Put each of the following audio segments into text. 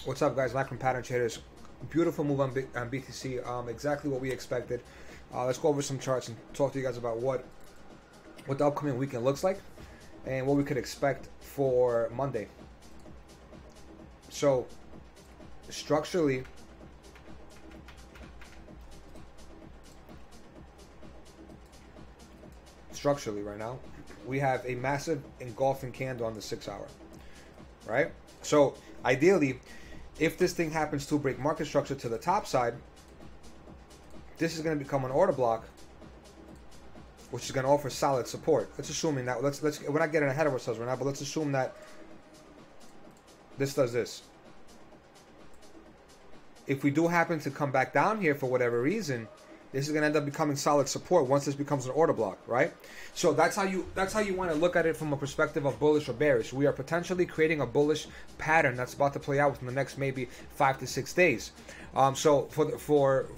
What's up, guys? Macro pattern traders. Beautiful move on BTC. Exactly what we expected. Let's go over some charts and talk to you guys about what the upcoming weekend looks like and what we could expect for Monday. So, structurally, right now, we have a massive engulfing candle on the 6 hour, right? So, ideally, if this thing happens to break market structure to the top side, this is going to become an order block, which is going to offer solid support. Let's assuming that we're not getting ahead of ourselves right now, but let's assume that this does this. If we do happen to come back down here for whatever reason, this is going to end up becoming solid support once this becomes an order block, right? So that's how you want to look at it from a perspective of bullish or bearish. We are potentially creating a bullish pattern that's about to play out within the next maybe 5 to 6 days. So for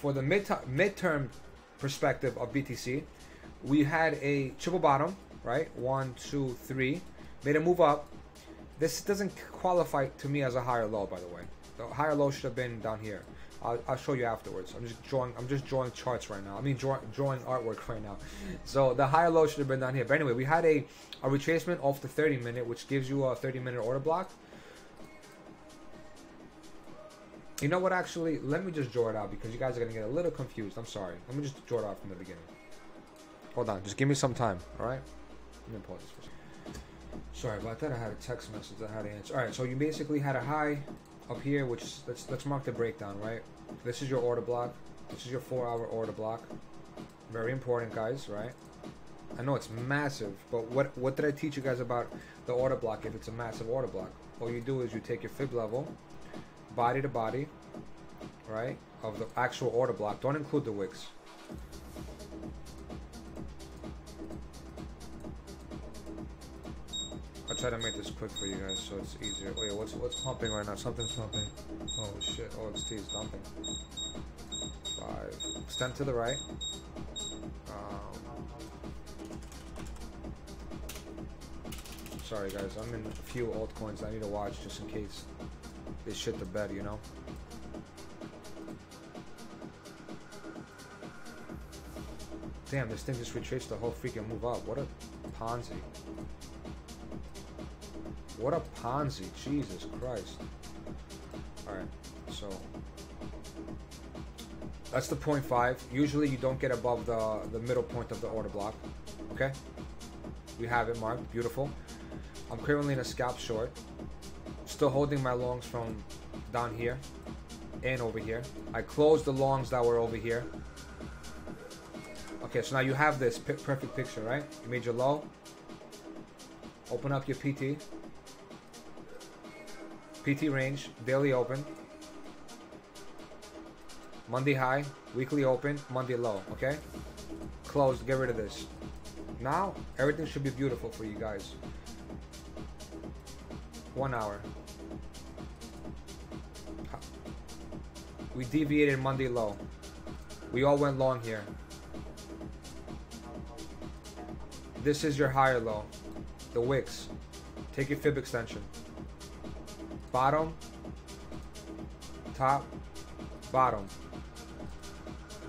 the midterm perspective of BTC, we had a triple bottom, right? 1, 2, 3, made a move up. This doesn't qualify to me as a higher low, by the way. The higher low should have been down here. I'll show you afterwards. I'm just drawing charts right now. I mean, drawing artwork right now. So the higher low should have been down here. But anyway, we had a retracement off the 30-minute, which gives you a 30-minute order block. You know what? Actually, let me just draw it out because you guys are gonna get a little confused. I'm sorry. Let me just draw it out from the beginning. Hold on. Just give me some time. All right. Let me pause this for a second. Sorry about that. I had a text message that I had to answer. All right. So you basically had a high up here, which is, let's mark the breakdown, right? This is your order block. This is your 4-hour order block. Very important, guys, right? I know it's massive, but what did I teach you guys about the order block if it's a massive order block? All you do is you take your fib level, body to body, right, of the actual order block. Don't include the wicks. I'll try to make this quick for you guys so it's easier. Wait, what's pumping right now? Something's pumping. Oh shit, OXT is dumping. 5. Extend to the right. Sorry guys, I'm in a few altcoins I need to watch just in case they shit the bed, you know? Damn, this thing just retraced the whole freaking move up. What a Ponzi. What a Ponzi, Jesus Christ. Alright, so that's the 0.5. Usually you don't get above the middle point of the order block. Okay? We have it marked, beautiful. I'm currently in a scalp short. Still holding my longs from down here and over here. I closed the longs that were over here. Okay, so now you have this perfect picture, right? You made your low. Open up your PT. PT range, daily open. Monday high, weekly open, Monday low, okay? Closed, get rid of this. Now, everything should be beautiful for you guys. 1 hour. We deviated Monday low. We all went long here. This is your higher low. The wicks. Take your fib extension. Bottom, top, bottom.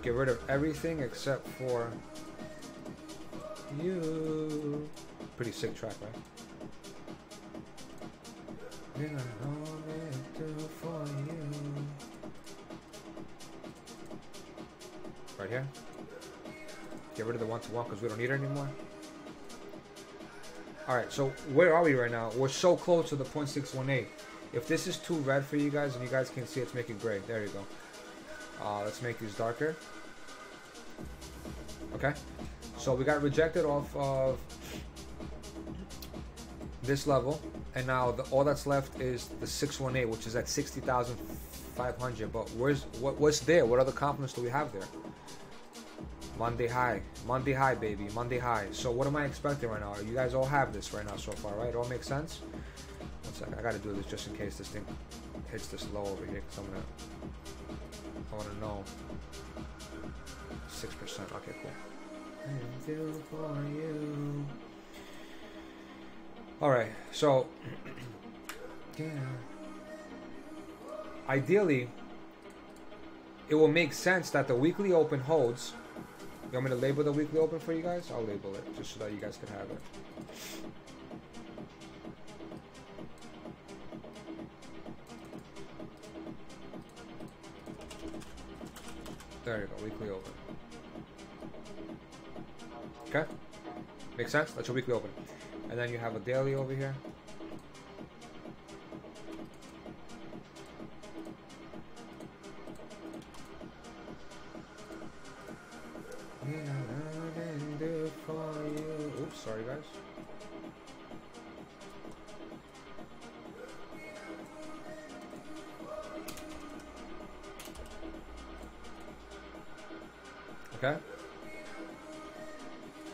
Get rid of everything except for you. Pretty sick track, right? For you. Right here. Get rid of the 1-to-1 because we don't need it anymore. Alright, so where are we right now? We're so close to the 0.618. If this is too red for you guys and you guys can see it's making gray. There you go. Let's make these darker. Okay. So we got rejected off of this level. And now all that's left is the 618, which is at 60,500. But what's there? What other confidence do we have there? Monday high. Monday high, baby. Monday high. So what am I expecting right now? You guys all have this right now so far, right? It all makes sense? One second. I got to do this just in case this thing hits this low over here. Because I want to know. 6%. Okay, cool. For you. All right, so ideally, it will make sense that the weekly open holds. You want me to label the weekly open for you guys? I'll label it just so that you guys can have it. There you go, weekly open. Okay? Makes sense? That's your weekly open. And then you have a daily over here. Oops, sorry guys. Okay.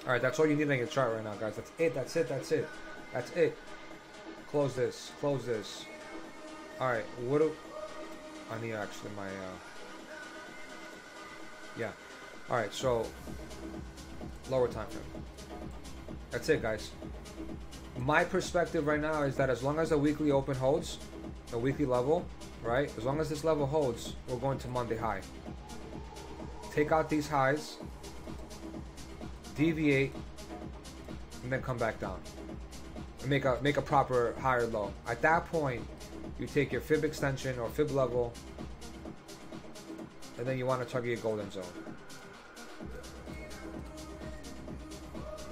All right, that's all you need on your chart right now, guys. That's it. That's it. That's it. That's it. Close this. Close this. All right. What do I need? Actually, my yeah. All right. So lower time frame. That's it, guys. My perspective right now is that as long as the weekly open holds, the weekly level, right? As long as this level holds, we're going to Monday high. Take out these highs, deviate, and then come back down. And make a proper higher low. At that point, you take your fib extension or fib level, and then you want to target your golden zone.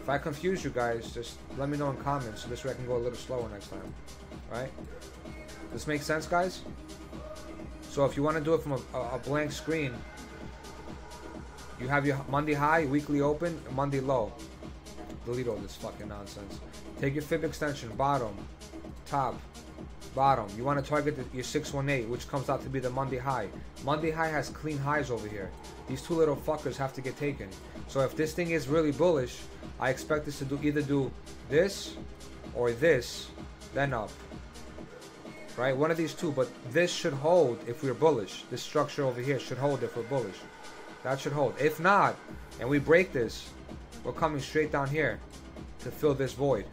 If I confuse you guys, just let me know in comments so this way I can go a little slower next time. Right? This makes sense, guys? So if you want to do it from a blank screen, you have your Monday high, weekly open, Monday low. Delete all this fucking nonsense. Take your fib extension, bottom, top, bottom. You want to target your 618, which comes out to be the Monday high. Monday high has clean highs over here. These two little fuckers have to get taken. So if this thing is really bullish, I expect this to either do this or this, then up. Right? One of these two, but this should hold if we're bullish. This structure over here should hold if we're bullish. That should hold. If not, and we break this, we're coming straight down here to fill this void.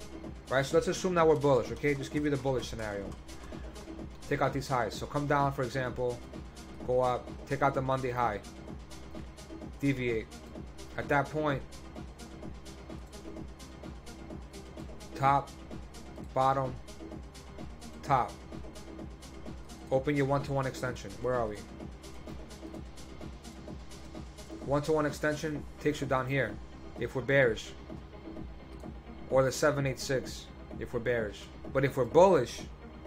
Right? So let's assume that we're bullish, okay? Just give you the bullish scenario. Take out these highs. So come down, for example, go up, take out the Monday high, deviate. At that point, top, bottom, top. Open your one-to-one extension. Where are we? One-to-one extension takes you down here if we're bearish, or the 786 if we're bearish. But if we're bullish,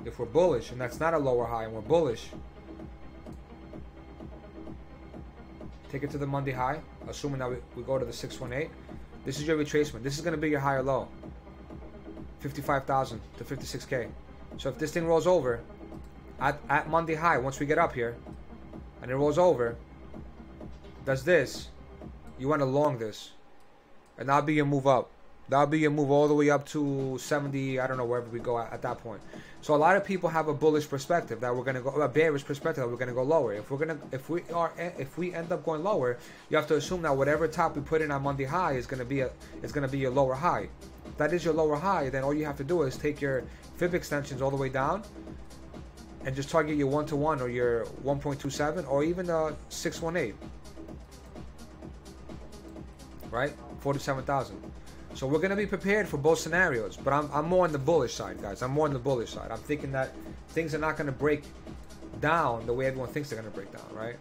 and that's not a lower high, and we're bullish, take it to the Monday high, assuming that we go to the 618. This is your retracement. This is going to be your higher low, 55,000 to 56K. So if this thing rolls over at Monday high, once we get up here, and it rolls over, does this, you want to long this, and that'll be your move up. That'll be your move all the way up to 70, I don't know, wherever we go at that point. So a lot of people have a bullish perspective that we're gonna go, a bearish perspective that we're gonna go lower. If we end up going lower, you have to assume that whatever top we put in on Monday high is gonna be your lower high. If that is your lower high, then all you have to do is take your fib extensions all the way down and just target your 1-to-1 or your 1.27 or even the 618. Right? 47,000. So we're going to be prepared for both scenarios, but I'm more on the bullish side, guys. I'm more on the bullish side. I'm thinking that things are not going to break down the way everyone thinks they're going to break down, right?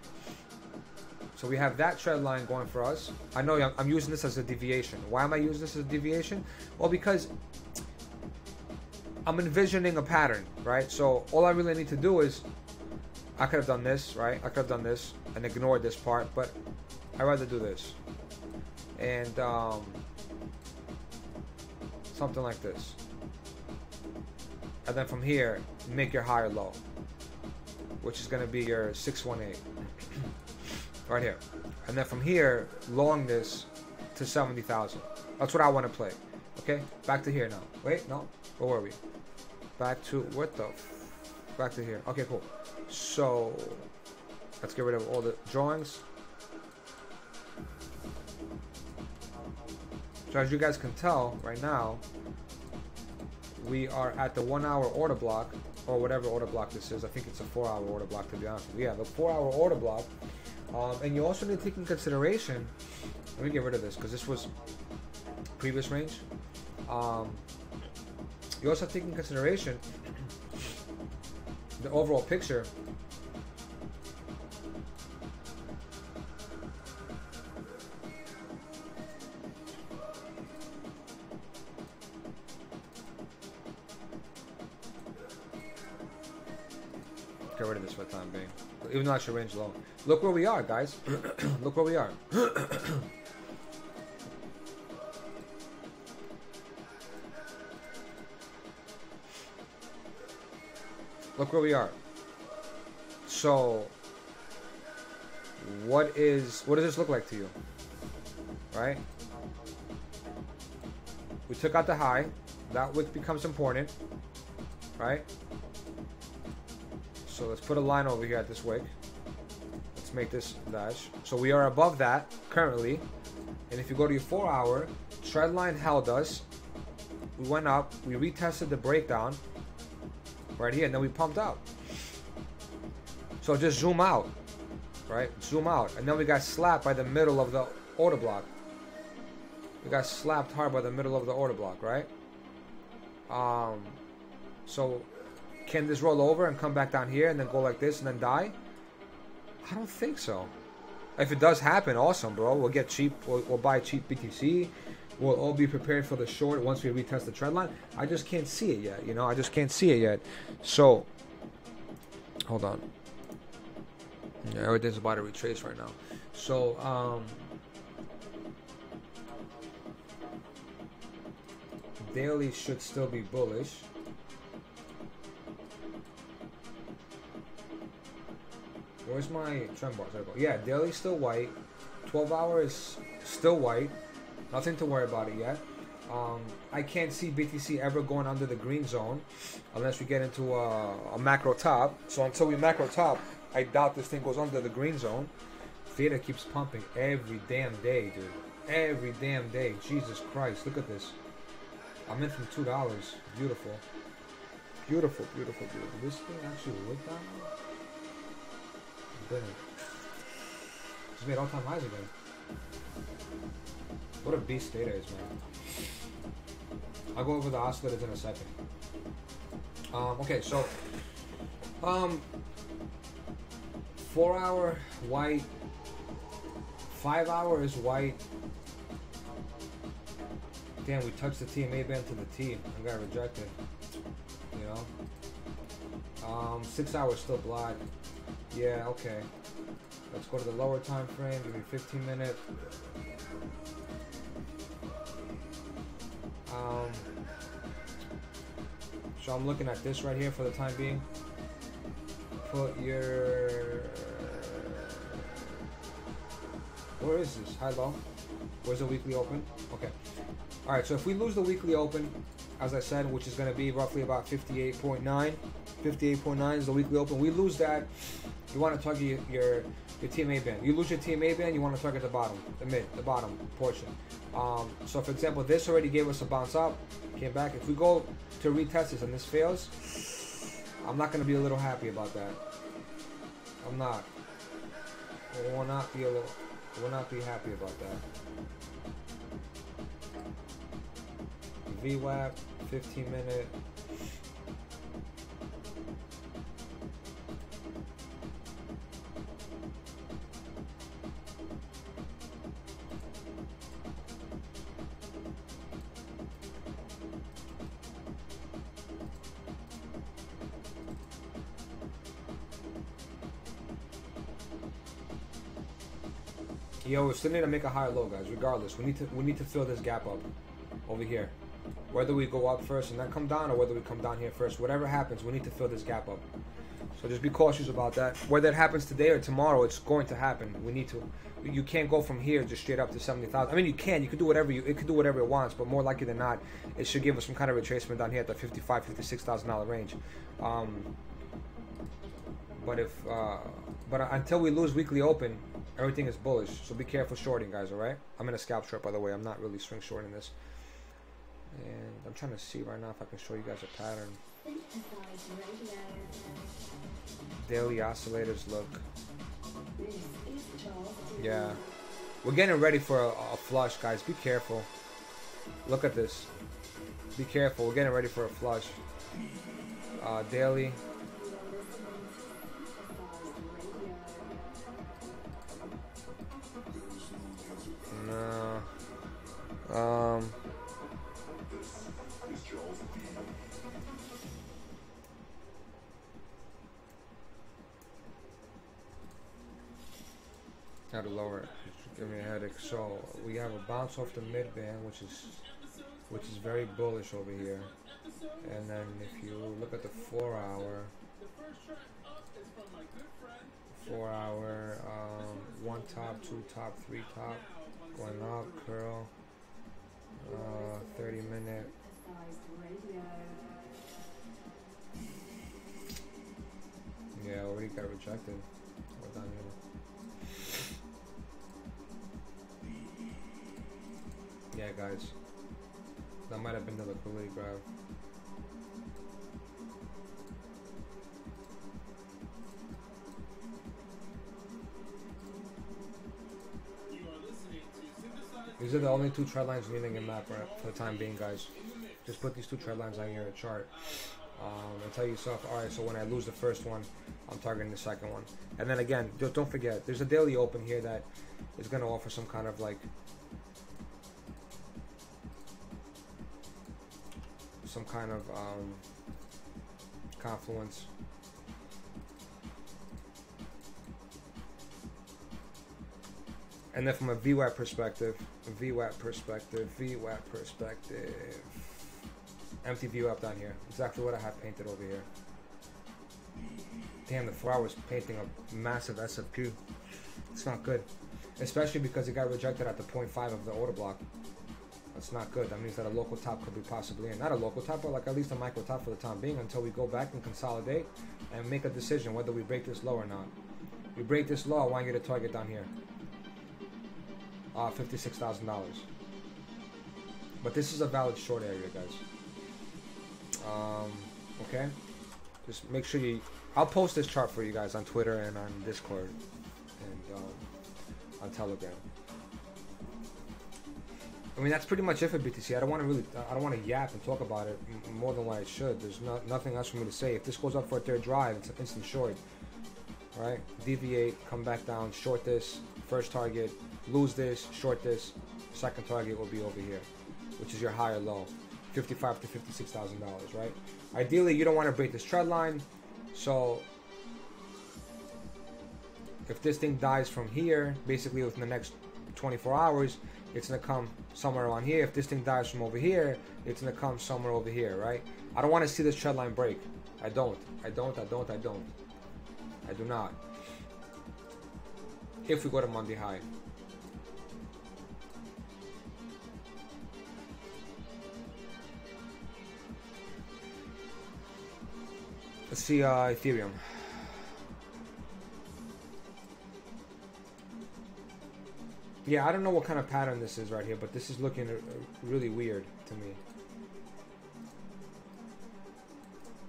So we have that trend line going for us. I know I'm using this as a deviation. Why am I using this as a deviation? Well, because I'm envisioning a pattern, right? So all I really need to do is, I could have done this, right? I could have done this and ignored this part, but I'd rather do this. And something like this. And then from here, make your higher low, which is going to be your 618. Right here. And then from here, long this to 70,000. That's what I want to play. Okay? Back to here now. Wait, no. Where were we? Back to, back to here. Okay, cool. So, let's get rid of all the drawings. So as you guys can tell right now, we are at the 1 hour order block, or whatever order block this is. I think it's a 4 hour order block, to be honest with you. Yeah, the 4 hour order block. And you also need to take in consideration, let me get rid of this because this was previous range. You also have to take in consideration the overall picture. Get rid of this for the time being, even though I should range low. Look where we are, guys. Look where we are. Look where we are. So, what does this look like to you? Right? We took out the high. That wick becomes important. Right? So let's put a line over here at this wick. Let's make this dash. So we are above that currently. And if you go to your 4 hour, trend line held us. We went up. We retested the breakdown right here, and then we pumped out. So just zoom out, right? Zoom out, and then we got slapped by the middle of the order block. We got slapped hard by the middle of the order block, right? So can this roll over and come back down here and then go like this and then die? I don't think so. If it does happen, awesome, bro. We'll get cheap. We'll buy cheap BTC. We'll all be prepared for the short once we retest the trend line. I just can't see it yet, you know. I just can't see it yet. So, hold on. Yeah, everything's about to retrace right now. So, daily should still be bullish. Where's my trend bar? Yeah, daily still white. 12 hour is still white. Nothing to worry about it yet. I can't see BTC ever going under the green zone unless we get into a macro top. So until we macro top, I doubt this thing goes under the green zone. Theta keeps pumping every damn day, dude. Every damn day. Jesus Christ, look at this. I'm in from $2. Beautiful. Beautiful, beautiful, beautiful. This thing actually lit down now? Didn't. Just made all-time highs again. What a beast Theta is, man. I'll go over the oscillators in a second. Okay, so 4 hour white, 5 hour is white. Damn, we touched the TMA band to the T and got rejected. You know? 6 hours still black. Yeah, okay. Let's go to the lower time frame. Give me 15 minutes. So I'm looking at this right here for the time being. Put your... Where is this? High low? Where's the weekly open? Okay. Alright, so if we lose the weekly open, as I said, which is going to be roughly about 58.9. 58.9 is the weekly open. We lose that, you want to target your TMA band. You lose your TMA band, you want to target the bottom, the bottom portion. So for example, this already gave us a bounce up, came back. If we go to retest this and this fails, I'm not going to be a little happy about that. I'm not. I will not be happy about that. VWAP, 15 minute. Yo, we still need to make a higher low, guys. Regardless, we need to fill this gap up over here. Whether we go up first and then come down, or whether we come down here first, whatever happens, we need to fill this gap up. So just be cautious about that. Whether it happens today or tomorrow, it's going to happen. We need to. You can't go from here just straight up to 70,000. I mean, you can. You could do whatever it could do whatever it wants, but more likely than not, it should give us some kind of retracement down here at the $56,000 range. But until we lose weekly open, everything is bullish. So be careful shorting, guys. All right. I'm in a scalp short, by the way. I'm not really swing shorting this. And I'm trying to see right now if I can show you guys a pattern. Daily oscillators look. Yeah. We're getting ready for a flush, guys. Be careful. Look at this. Be careful. We're getting ready for a flush. Daily. No. How to lower it? Give me a headache. So we have a bounce off the mid band, which is very bullish over here. And then if you look at the 4 hour, 1 top, 2 top, 3 top, going up, curl, 30 minute. Yeah, already got rejected. Hold on here. Yeah, guys, that might have been the liquidity grab. These are the only 2 trend lines needing a map for the time being, guys. Just put these 2 trend lines on your chart and tell yourself, all right, so when I lose the first one, I'm targeting the second one. And then again, don't forget, there's a daily open here that is going to offer some kind of like confluence. And then from a VWAP perspective, empty VWAP down here. Exactly what I have painted over here. Damn, the 4 hours painting a massive SFQ. It's not good. Especially because it got rejected at the 0.5 of the order block. That's not good. That means that a local top could be possibly in. Not a local top, but like at least a micro top for the time being until we go back and consolidate and make a decision whether we break this low or not. We break this low, I want you to target down here. $56,000. But this is a valid short area, guys. Okay? Just make sure you... I'll post this chart for you guys on Twitter and on Discord and on Telegram. I mean, that's pretty much it for BTC. I don't want to yap and talk about it more than what I should. There's nothing else for me to say. If this goes up for a third drive, it's an instant short. All right? Deviate, come back down, short this, first target, lose this, short this, second target will be over here, which is your higher low, $55,000 to $56,000, right? Ideally, you don't want to break this trend line, so if this thing dies from here, basically within the next 24 hours, it's going to come somewhere around here. If this thing dies from over here, it's going to come somewhere over here, right? I don't want to see this trend line break. I do not. If we go to Monday high. Let's see Ethereum. Yeah, I don't know what kind of pattern this is right here, but this is looking really weird to me.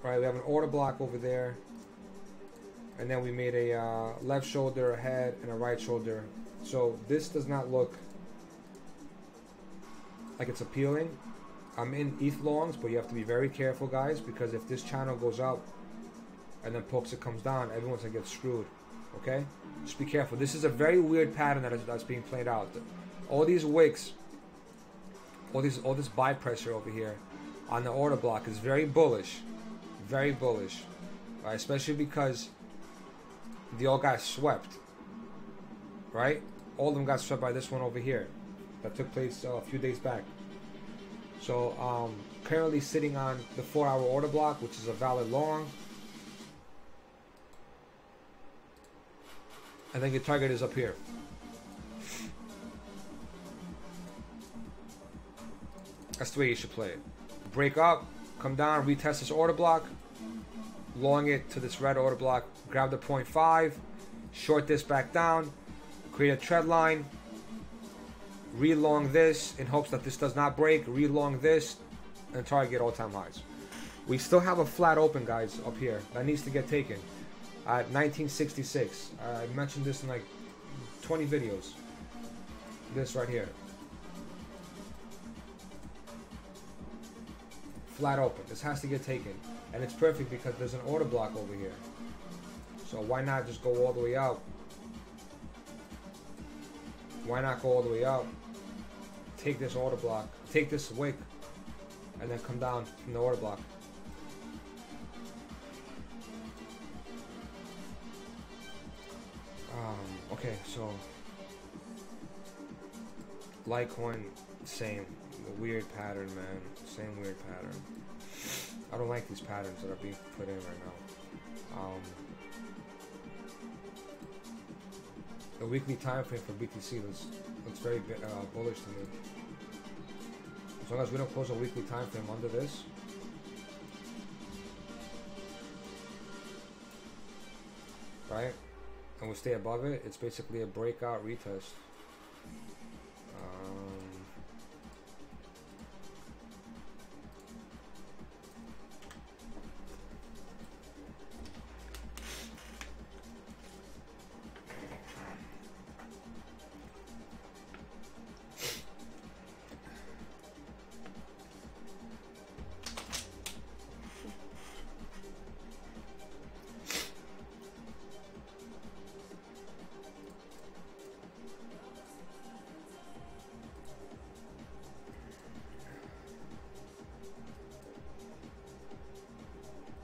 All right, we have an order block over there. And then we made a left shoulder, a head, and a right shoulder. So this does not look like it's appealing. I'm in ETH longs, but you have to be very careful, guys, because if this channel goes up and then pokes it comes down, everyone's gonna get screwed. Okay, just be careful. This is a very weird pattern that's being played out. All these wicks, all this buy pressure over here on the order block is very bullish, right? Especially because they all got swept, right? All of them got swept by this one over here that took place a few days back. So currently sitting on the 4-hour order block, which is a valid long. I think your target is up here. That's the way you should play it. Break up, come down, retest this order block, long it to this red order block, grab the 0.5, short this back down, create a trend line, relong this in hopes that this does not break, relong this, and target all-time highs. We still have a flat open, guys, up here that needs to get taken at 1966. I mentioned this in like 20 videos. This right here. Flat open. This has to get taken. And it's perfect because there's an order block over here. So why not just go all the way out? Why not go all the way out? Take this order block. Take this wick. And then come down from the order block. Okay, so Litecoin, same weird pattern, man. Same weird pattern. I don't like these patterns that are being put in right now. The weekly time frame for BTC looks very bullish to me. As long as we don't close a weekly time frame under this, right, and we stay above it, it's basically a breakout retest.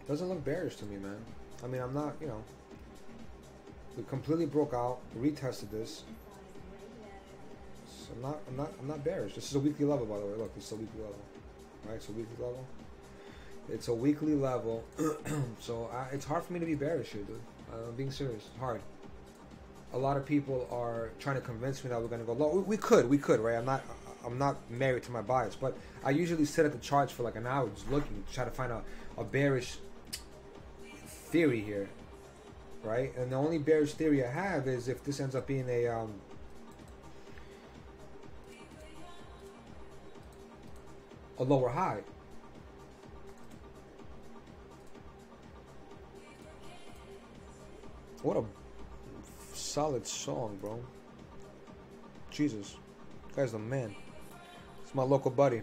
Doesn't look bearish to me, man. I mean, I'm not, you know. We completely broke out, retested this. So I'm not bearish. This is a weekly level, by the way. Look, this is a weekly level, right? It's a weekly level. It's a weekly level. So it's hard for me to be bearish here, dude. I'm being serious. It's hard. A lot of people are trying to convince me that we're gonna go low. We could, right? I'm not married to my bias, but I usually sit at the charts for like an hour just looking to try to find a bearish theory here, right? And the only bearish theory I have is if this ends up being a lower high. What a solid song, bro. Jesus, guy's the man. It's my local buddy.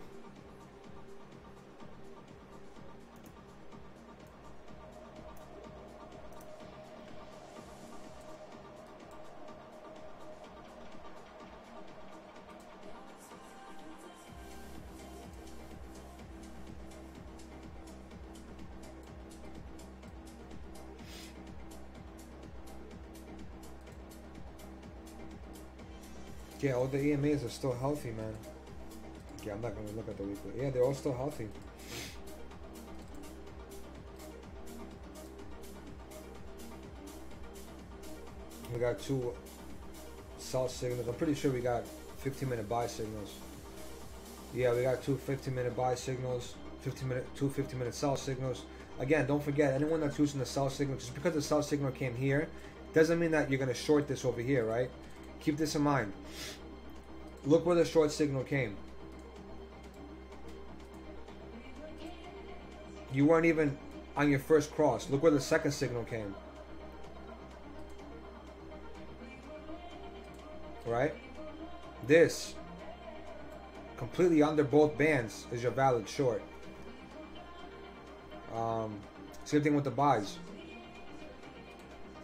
Yeah, all the EMAs are still healthy, man. Yeah, I'm not going to look at the weekly. Yeah, they're all still healthy. We got two sell signals. I'm pretty sure we got 15-minute buy signals. Yeah, we got two 15-minute buy signals, two 50-minute sell signals. Again, don't forget, anyone that's using the sell signal, just because the sell signal came here, doesn't mean that you're going to short this over here, right? Keep this in mind. Look where the short signal came. You weren't even on your first cross. Look where the second signal came. Right? This, completely under both bands, is your valid short. Same thing with the buys.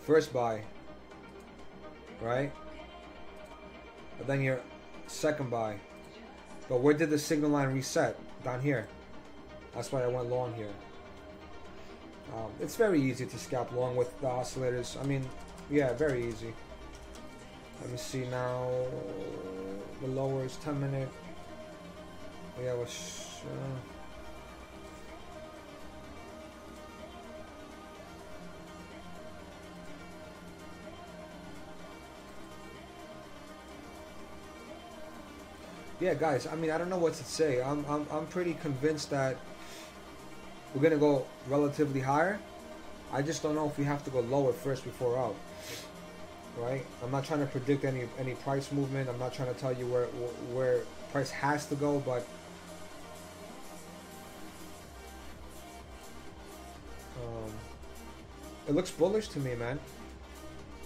First buy. Right? But then your second buy. But where did the signal line reset? Down here. That's why I went long here. It's very easy to scalp long with the oscillators. I mean, yeah, very easy. Let me see now. The lower is 10-minute. Yeah, it was. Yeah, guys. I mean, I don't know what to say. I'm pretty convinced that we're gonna go relatively higher. I just don't know if we have to go lower first before out. Right? I'm not trying to predict any price movement. I'm not trying to tell you where price has to go, but It looks bullish to me, man.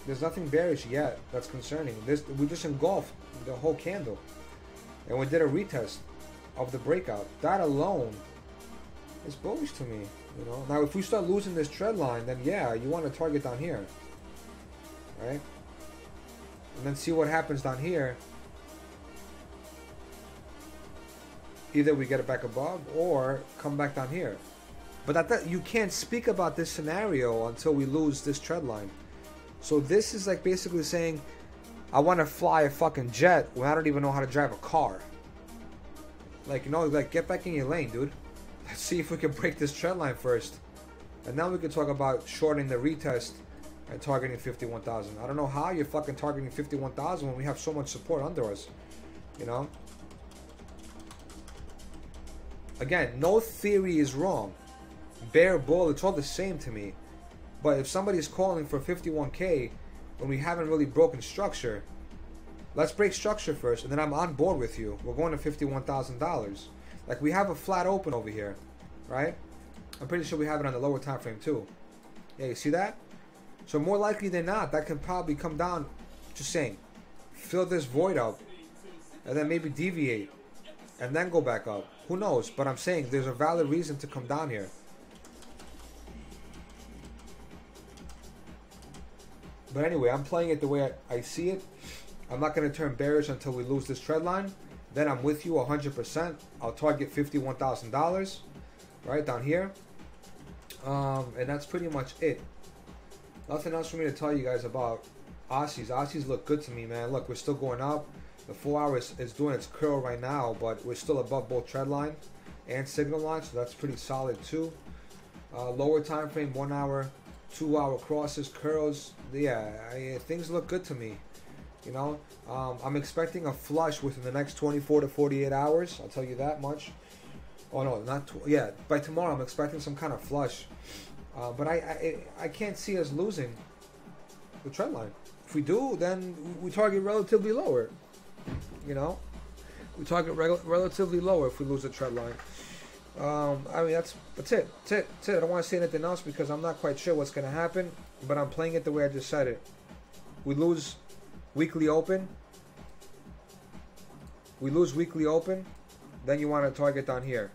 There's nothing bearish yet that's concerning. We just engulfed the whole candle. And we did a retest of the breakout. That alone is bullish to me. You know. Now if we start losing this trend line, then yeah, you want to target down here. Right? And then see what happens down here. Either we get it back above or come back down here. But you can't speak about this scenario until we lose this trend line. So this is like basically saying, I want to fly a fucking jet when I don't even know how to drive a car. Like, you know, like get back in your lane, dude. Let's see if we can break this trend line first. And then we can talk about shorting the retest and targeting 51,000. I don't know how you're fucking targeting 51,000 when we have so much support under us. You know? Again, no theory is wrong. Bear, bull, it's all the same to me. But if somebody's calling for 51K when we haven't really broken structure, let's break structure first, and then I'm on board with you. We're going to $51,000. Like, we have a flat open over here, right? I'm pretty sure we have it on the lower time frame too. Yeah, you see that? So more likely than not, that can probably come down, just saying, fill this void up, and then maybe deviate, and then go back up. Who knows? But I'm saying there's a valid reason to come down here. But anyway, I'm playing it the way I see it. I'm not going to turn bearish until we lose this trend line. Then I'm with you 100%. I'll target $51,000 right down here. And that's pretty much it. Nothing else for me to tell you guys about Aussies. Aussies look good to me, man. Look, we're still going up. The 4 hours is doing its curl right now, but we're still above both trend line and signal line, so that's pretty solid too. Lower time frame, 1 hour, 2 hour crosses, curls. Yeah, things look good to me. You know, I'm expecting a flush within the next 24 to 48 hours. I'll tell you that much. Oh no, not yeah. By tomorrow, I'm expecting some kind of flush. But I can't see us losing the trend line. If we do, then we target relatively lower. You know, we target relatively lower if we lose the trend line. I mean, that's it. That's it. I don't want to say anything else because I'm not quite sure what's going to happen. But I'm playing it the way I just said it. We lose weekly open. We lose weekly open. Then you want to target down here.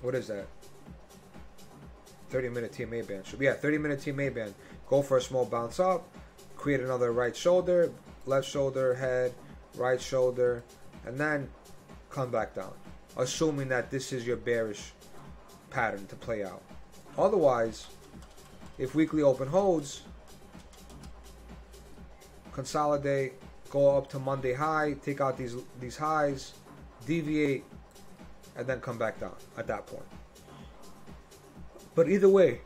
What is that? 30-minute TMA band. Should be 30-minute TMA band. Go for a small bounce up. Create another right shoulder, left shoulder, head, right shoulder, and then come back down. Assuming that this is your bearish pattern to play out. Otherwise, if weekly open holds, consolidate, go up to Monday high, take out these highs, deviate, and then come back down at that point. But either way,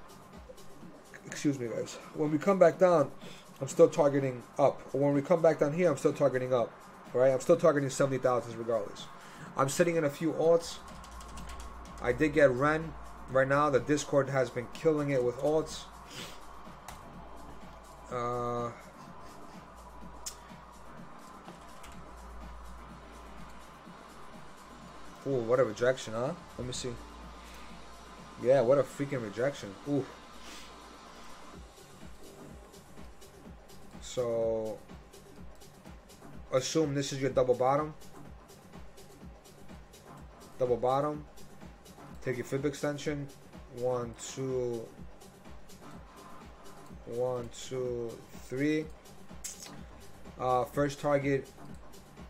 excuse me guys, when we come back down, I'm still targeting up. Or when we come back down here, I'm still targeting up. Alright, I'm still targeting 70,000 regardless. I'm sitting in a few alts. I did get Ren. Right now, the Discord has been killing it with alts. Oh, what a rejection, huh? Let me see. Yeah, what a freaking rejection. Ooh. So, assume this is your double bottom. Double bottom. Take your fib extension. 1, 2, 1, 2, 3. First target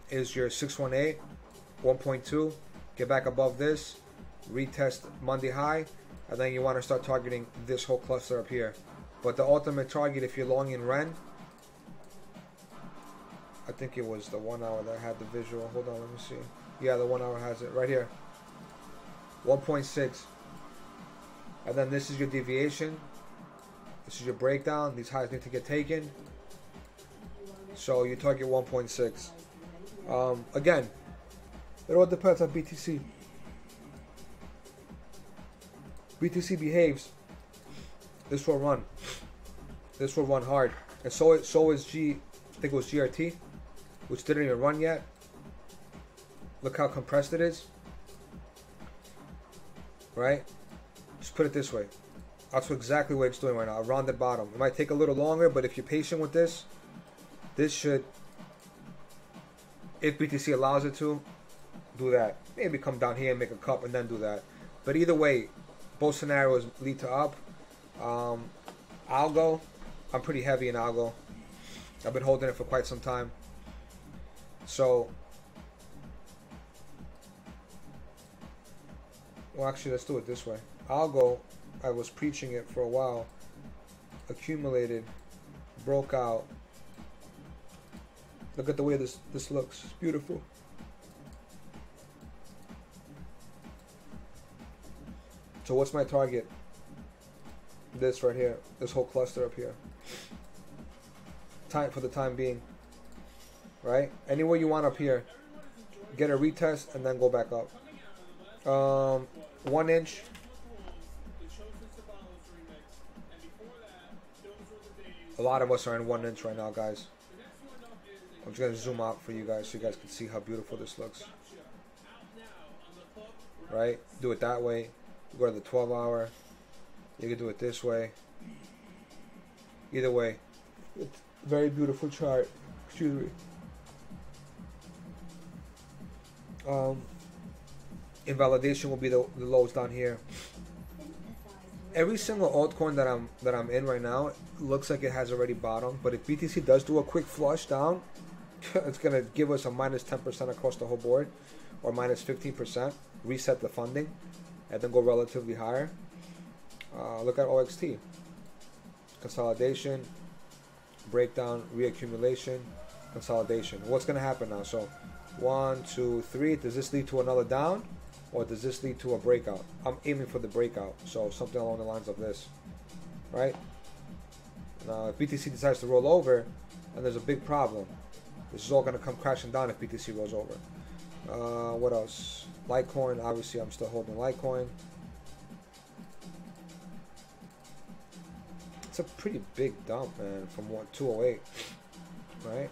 is your 618, 1.2. Get back above this. Retest Monday high. And then you want to start targeting this whole cluster up here. But the ultimate target, if you're long in Ren, I think it was the 1 hour that had the visual. Hold on, let me see. Yeah, the 1 hour has it right here. 1.6. And then this is your deviation. This is your breakdown. These highs need to get taken. So you target 1.6. Again, it all depends on BTC. BTC behaves. This will run. This will run hard. And so is I think it was GRT, which didn't even run yet. Look how compressed it is. Right? Just put it this way. That's exactly what it's doing right now. A rounded bottom. It might take a little longer, but if you're patient with this, this should, if BTC allows it to, do that. Maybe come down here and make a cup and then do that. But either way, both scenarios lead to up. Algo, I'm pretty heavy in algo. I've been holding it for quite some time. So, well, actually, let's do it this way. Algo, I was preaching it for a while. Accumulated, broke out. Look at the way this looks. It's beautiful. So what's my target? This right here. This whole cluster up here. Time for the time being. Right? Anywhere you want up here. Get a retest and then go back up. 1 inch. A lot of us are in 1 inch right now, guys. I'm just going to zoom out for you guys so you guys can see how beautiful this looks. Right? Do it that way. Go to the 12 hour. You can do it this way. Either way. It's a very beautiful chart. Excuse me. Invalidation will be the lows down here. Every single altcoin that I'm in right now looks like it has already bottomed, but if BTC does do a quick flush down, it's gonna give us a minus 10% across the whole board, or minus 15%. Reset the funding, and then go relatively higher. Look at OXT. Consolidation, breakdown, reaccumulation, consolidation. What's gonna happen now? So 1, 2, 3. Does this lead to another down? Or does this lead to a breakout? I'm aiming for the breakout, so something along the lines of this, right? Now, if BTC decides to roll over, then there's a big problem. This is all going to come crashing down if BTC rolls over. What else? Litecoin, obviously I'm still holding Litecoin. It's a pretty big dump, man, from what, 208, right?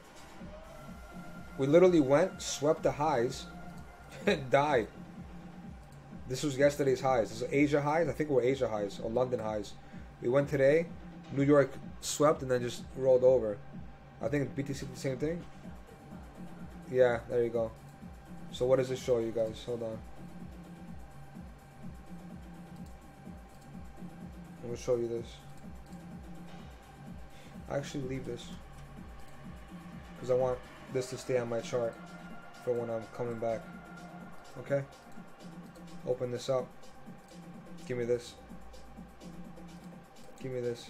We literally went, swept the highs, and died. This was yesterday's highs. This is Asia highs. I think we're Asia highs or London highs. We went today. New York swept and then just rolled over. I think BTC did the same thing. Yeah, there you go. So what does this show you guys? Hold on. Let me show you this. I actually leave this because I want this to stay on my chart for when I'm coming back. Okay? Open this up. Give me this. Give me this.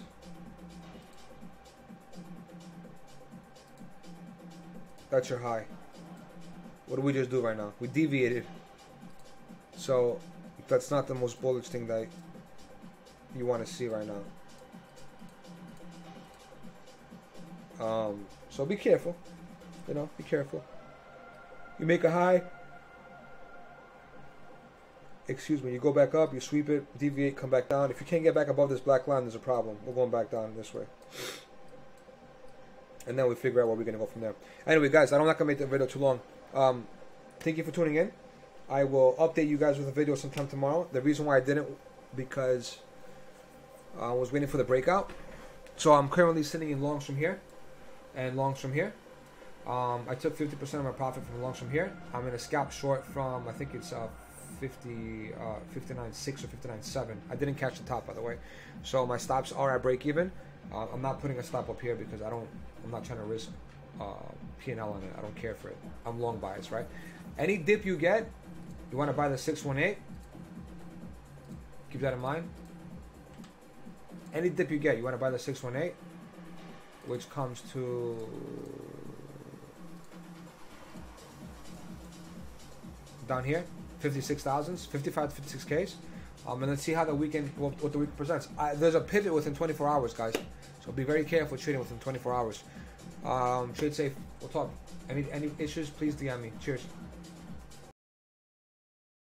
That's your high. What do we just do right now? We deviated. So that's not the most bullish thing that you want to see right now. So be careful. You know, be careful. You make a high. Excuse me, you go back up, you sweep it, deviate, come back down. If you can't get back above this black line, there's a problem. We're going back down this way. And then we figure out where we're going to go from there. Anyway, guys, I'm not going to make the video too long. Thank you for tuning in. I will update you guys with a video sometime tomorrow. The reason why I didn't, because I was waiting for the breakout. So I'm currently sitting in longs from here and longs from here. I took 50% of my profit from the longs from here. I'm in a scalp short from, I think it's 59.6 or 59.7. I didn't catch the top, by the way. So my stops are at break even. I'm not putting a stop up here because I'm not trying to risk P&L on it. I don't care for it. I'm long bias, right? Any dip you get, you want to buy the 618. Keep that in mind. Any dip you get, you want to buy the 618, which comes to down here. 56,000s, 55 to 56Ks. And let's see how the weekend, what the week presents. There's a pivot within 24 hours, guys. So be very careful trading within 24 hours. Trade safe. We'll talk. Any issues, please DM me. Cheers.